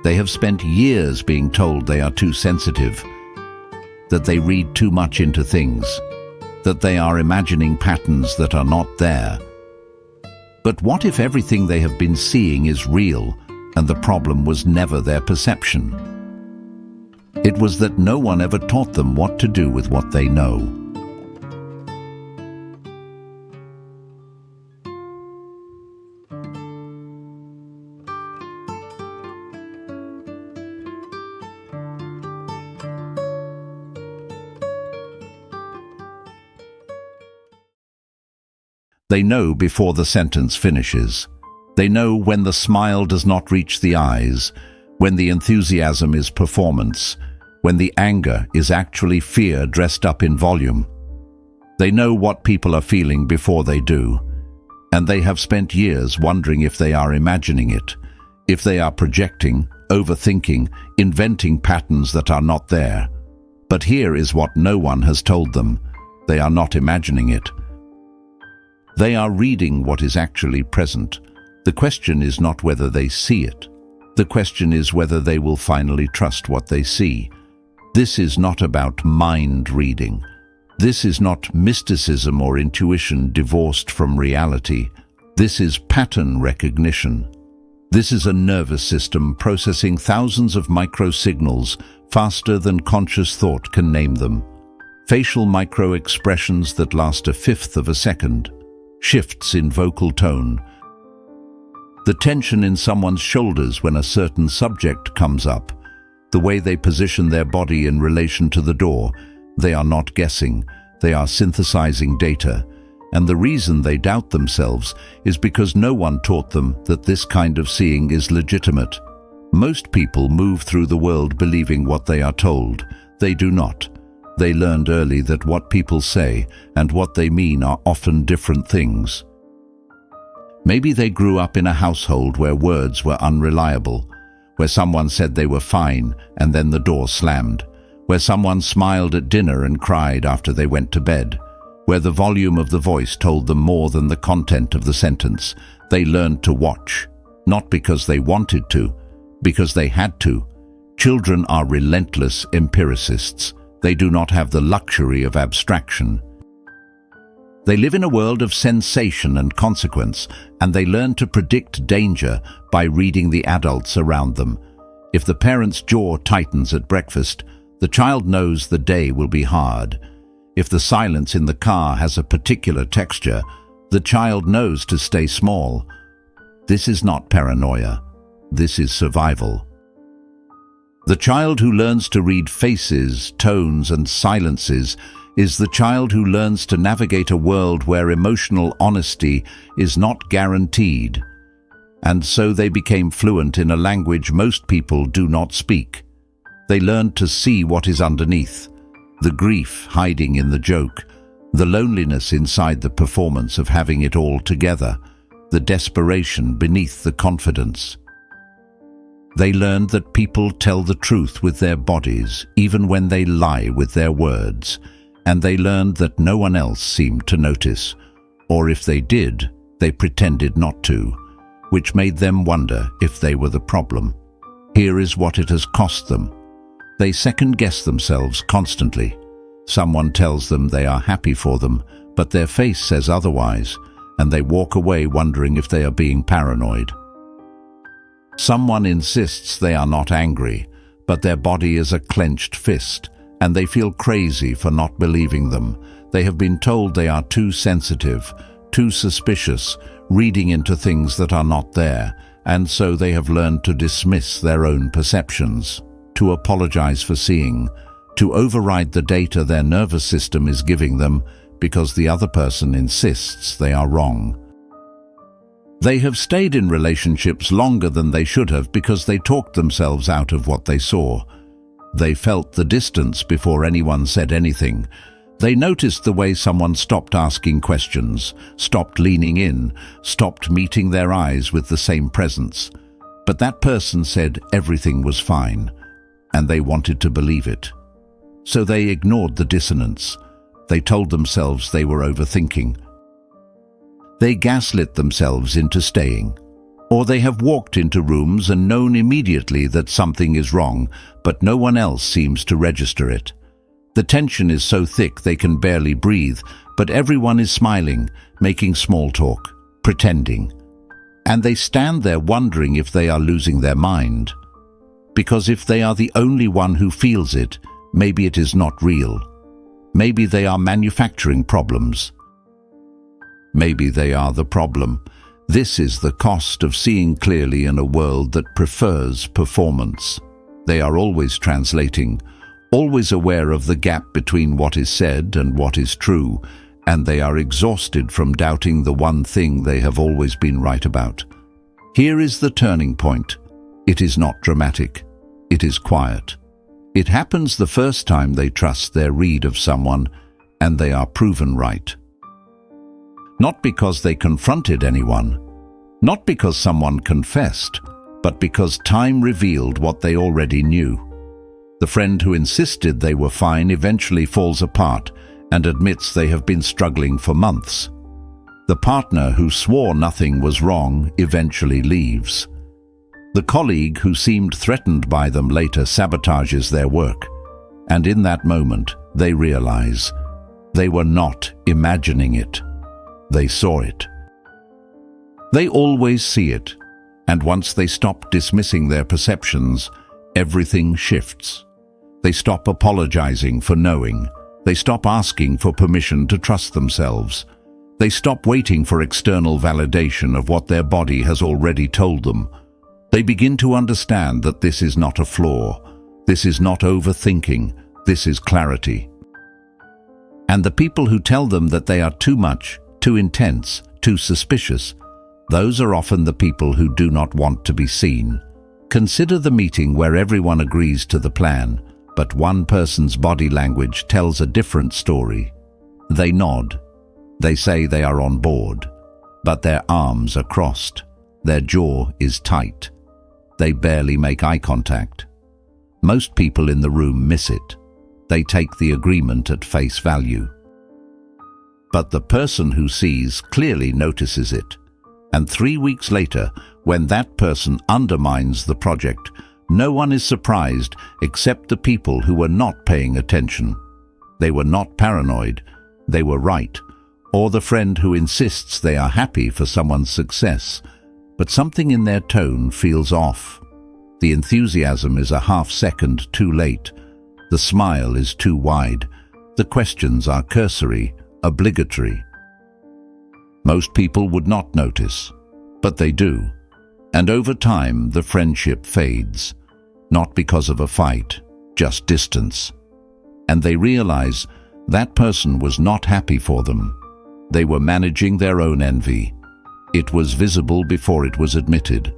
They have spent years being told they are too sensitive, that they read too much into things, that they are imagining patterns that are not there. But what if everything they have been seeing is real, and the problem was never their perception? It was that no one ever taught them what to do with what they know. They know before the sentence finishes. They know when the smile does not reach the eyes, when the enthusiasm is performance, when the anger is actually fear dressed up in volume. They know what people are feeling before they do, and they have spent years wondering if they are imagining it, if they are projecting, overthinking, inventing patterns that are not there. But here is what no one has told them: they are not imagining it. They are reading what is actually present. The question is not whether they see it. The question is whether they will finally trust what they see. This is not about mind reading. This is not mysticism or intuition divorced from reality. This is pattern recognition. This is a nervous system processing thousands of micro-signals faster than conscious thought can name them. Facial micro-expressions that last a fifth of a second. Shifts in vocal tone. The tension in someone's shoulders when a certain subject comes up. The way they position their body in relation to the door. They are not guessing, they are synthesizing data. And the reason they doubt themselves is because no one taught them that this kind of seeing is legitimate. Most people move through the world believing what they are told. They do not. They learned early that what people say and what they mean are often different things. Maybe they grew up in a household where words were unreliable, where someone said they were fine and then the door slammed, where someone smiled at dinner and cried after they went to bed, where the volume of the voice told them more than the content of the sentence. They learned to watch, not because they wanted to, because they had to. Children are relentless empiricists. They do not have the luxury of abstraction. They live in a world of sensation and consequence, and they learn to predict danger by reading the adults around them. If the parent's jaw tightens at breakfast, the child knows the day will be hard. If the silence in the car has a particular texture, the child knows to stay small. This is not paranoia. This is survival. The child who learns to read faces, tones, and silences is the child who learns to navigate a world where emotional honesty is not guaranteed. And so they became fluent in a language most people do not speak. They learned to see what is underneath, the grief hiding in the joke, the loneliness inside the performance of having it all together, the desperation beneath the confidence. They learned that people tell the truth with their bodies, even when they lie with their words, and they learned that no one else seemed to notice, or if they did, they pretended not to, which made them wonder if they were the problem. Here is what it has cost them. They second-guess themselves constantly. Someone tells them they are happy for them, but their face says otherwise, and they walk away wondering if they are being paranoid. Someone insists they are not angry, but their body is a clenched fist, and they feel crazy for not believing them. They have been told they are too sensitive, too suspicious, reading into things that are not there, and so they have learned to dismiss their own perceptions, to apologize for seeing, to override the data their nervous system is giving them because the other person insists they are wrong. They have stayed in relationships longer than they should have because they talked themselves out of what they saw. They felt the distance before anyone said anything. They noticed the way someone stopped asking questions, stopped leaning in, stopped meeting their eyes with the same presence. But that person said everything was fine, and they wanted to believe it. So they ignored the dissonance. They told themselves they were overthinking. They gaslit themselves into staying. Or they have walked into rooms and known immediately that something is wrong, but no one else seems to register it. The tension is so thick they can barely breathe, but everyone is smiling, making small talk, pretending. And they stand there wondering if they are losing their mind. Because if they are the only one who feels it, maybe it is not real. Maybe they are manufacturing problems. Maybe they are the problem. This is the cost of seeing clearly in a world that prefers performance. They are always translating, always aware of the gap between what is said and what is true, and they are exhausted from doubting the one thing they have always been right about. Here is the turning point. It is not dramatic. It is quiet. It happens the first time they trust their read of someone, and they are proven right. Not because they confronted anyone, not because someone confessed, but because time revealed what they already knew. The friend who insisted they were fine eventually falls apart and admits they have been struggling for months. The partner who swore nothing was wrong eventually leaves. The colleague who seemed threatened by them later sabotages their work, and in that moment they realize they were not imagining it. They saw it. They always see it, and once they stop dismissing their perceptions, everything shifts. They stop apologizing for knowing. They stop asking for permission to trust themselves. They stop waiting for external validation of what their body has already told them. They begin to understand that this is not a flaw. This is not overthinking. This is clarity. And the people who tell them that they are too much, too intense, too suspicious, those are often the people who do not want to be seen. Consider the meeting where everyone agrees to the plan, but one person's body language tells a different story. They nod. They say they are on board, but their arms are crossed. Their jaw is tight. They barely make eye contact. Most people in the room miss it. They take the agreement at face value. But the person who sees clearly notices it. And 3 weeks later, when that person undermines the project, no one is surprised except the people who were not paying attention. They were not paranoid. They were right. Or the friend who insists they are happy for someone's success, but something in their tone feels off. The enthusiasm is a half-second too late. The smile is too wide. The questions are cursory, obligatory. Most people would not notice, but they do. And over time, the friendship fades. Not because of a fight, just distance. And they realize that person was not happy for them. They were managing their own envy. It was visible before it was admitted,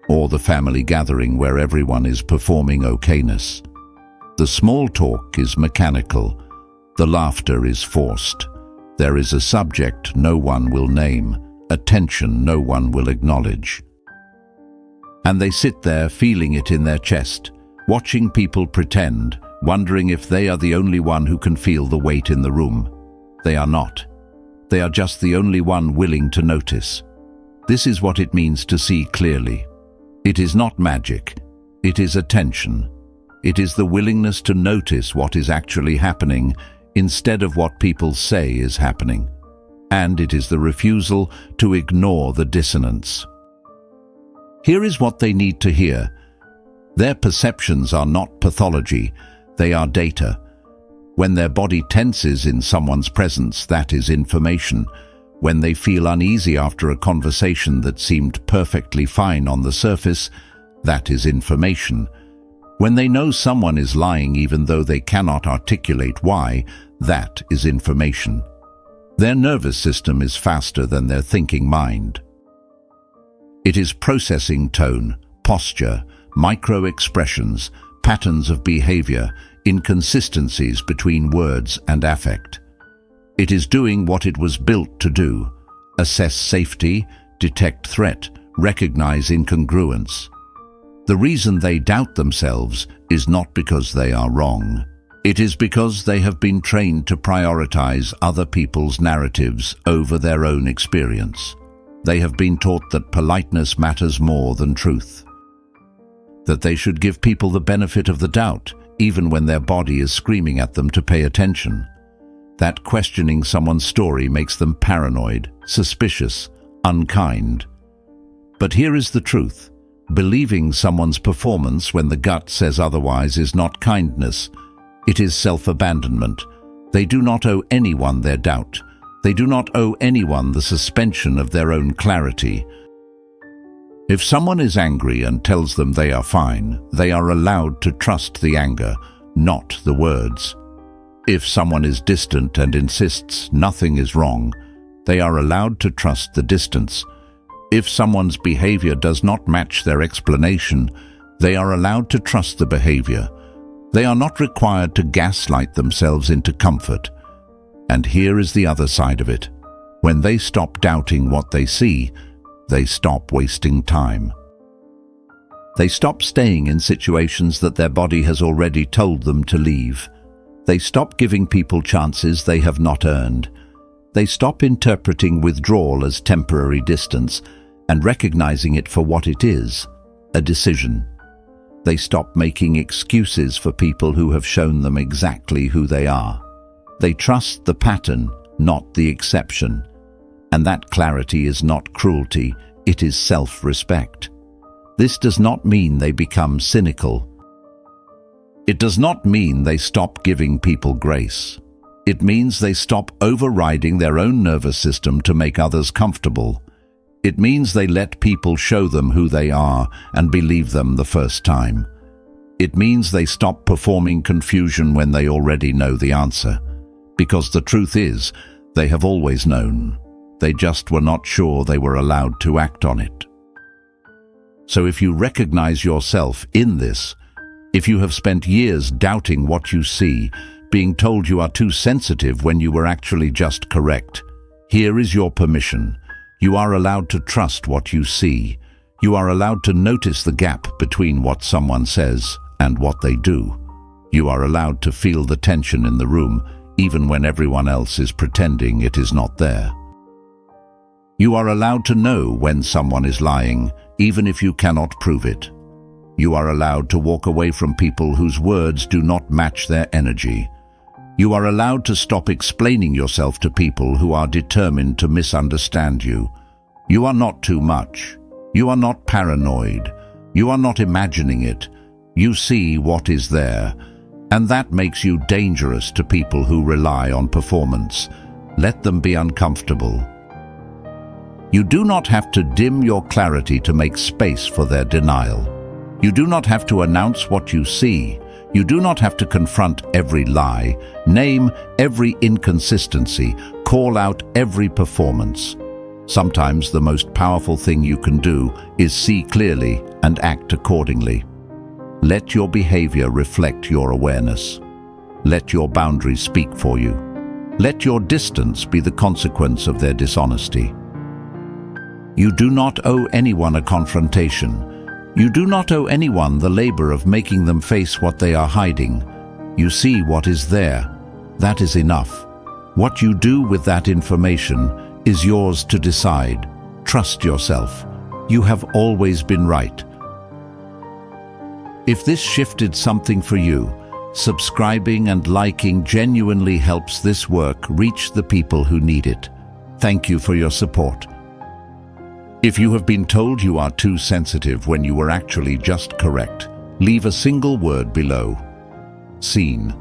or the family gathering where everyone is performing okayness. The small talk is mechanical. The laughter is forced. There is a subject no one will name, a tension no one will acknowledge. And they sit there feeling it in their chest, watching people pretend, wondering if they are the only one who can feel the weight in the room. They are not. They are just the only one willing to notice. This is what it means to see clearly. It is not magic. It is attention. It is the willingness to notice what is actually happening instead of what people say is happening. And it is the refusal to ignore the dissonance. Here is what they need to hear. Their perceptions are not pathology, they are data. When their body tenses in someone's presence, that is information. When they feel uneasy after a conversation that seemed perfectly fine on the surface, that is information. When they know someone is lying even though they cannot articulate why, that is information. Their nervous system is faster than their thinking mind. It is processing tone, posture, microexpressions, patterns of behavior, inconsistencies between words and affect. It is doing what it was built to do: assess safety, detect threat, recognize incongruence. The reason they doubt themselves is not because they are wrong. It is because they have been trained to prioritize other people's narratives over their own experience. They have been taught that politeness matters more than truth, that they should give people the benefit of the doubt, even when their body is screaming at them to pay attention. That questioning someone's story makes them paranoid, suspicious, unkind. But here is the truth. Believing someone's performance when the gut says otherwise is not kindness. It is self-abandonment. They do not owe anyone their doubt. They do not owe anyone the suspension of their own clarity. If someone is angry and tells them they are fine, they are allowed to trust the anger, not the words. If someone is distant and insists nothing is wrong, they are allowed to trust the distance. If someone's behavior does not match their explanation, they are allowed to trust the behavior. They are not required to gaslight themselves into comfort. And here is the other side of it. When they stop doubting what they see, they stop wasting time. They stop staying in situations that their body has already told them to leave. They stop giving people chances they have not earned. They stop interpreting withdrawal as temporary distance and recognizing it for what it is, a decision. They stop making excuses for people who have shown them exactly who they are. They trust the pattern, not the exception. And that clarity is not cruelty, it is self-respect. This does not mean they become cynical. It does not mean they stop giving people grace. It means they stop overriding their own nervous system to make others comfortable. It means they let people show them who they are and believe them the first time. It means they stop performing confusion when they already know the answer. Because the truth is, they have always known. They just were not sure they were allowed to act on it. So if you recognize yourself in this, if you have spent years doubting what you see, being told you are too sensitive when you were actually just correct, here is your permission. You are allowed to trust what you see. You are allowed to notice the gap between what someone says and what they do. You are allowed to feel the tension in the room, even when everyone else is pretending it is not there. You are allowed to know when someone is lying, even if you cannot prove it. You are allowed to walk away from people whose words do not match their energy. You are allowed to stop explaining yourself to people who are determined to misunderstand you. You are not too much. You are not paranoid. You are not imagining it. You see what is there, and that makes you dangerous to people who rely on performance. Let them be uncomfortable. You do not have to dim your clarity to make space for their denial. You do not have to announce what you see. You do not have to confront every lie, name every inconsistency, call out every performance. Sometimes the most powerful thing you can do is see clearly and act accordingly. Let your behavior reflect your awareness. Let your boundaries speak for you. Let your distance be the consequence of their dishonesty. You do not owe anyone a confrontation. You do not owe anyone the labor of making them face what they are hiding. You see what is there. That is enough. What you do with that information is yours to decide. Trust yourself. You have always been right. If this shifted something for you, subscribing and liking genuinely helps this work reach the people who need it. Thank you for your support. If you have been told you are too sensitive when you were actually just correct, leave a single word below. Seen.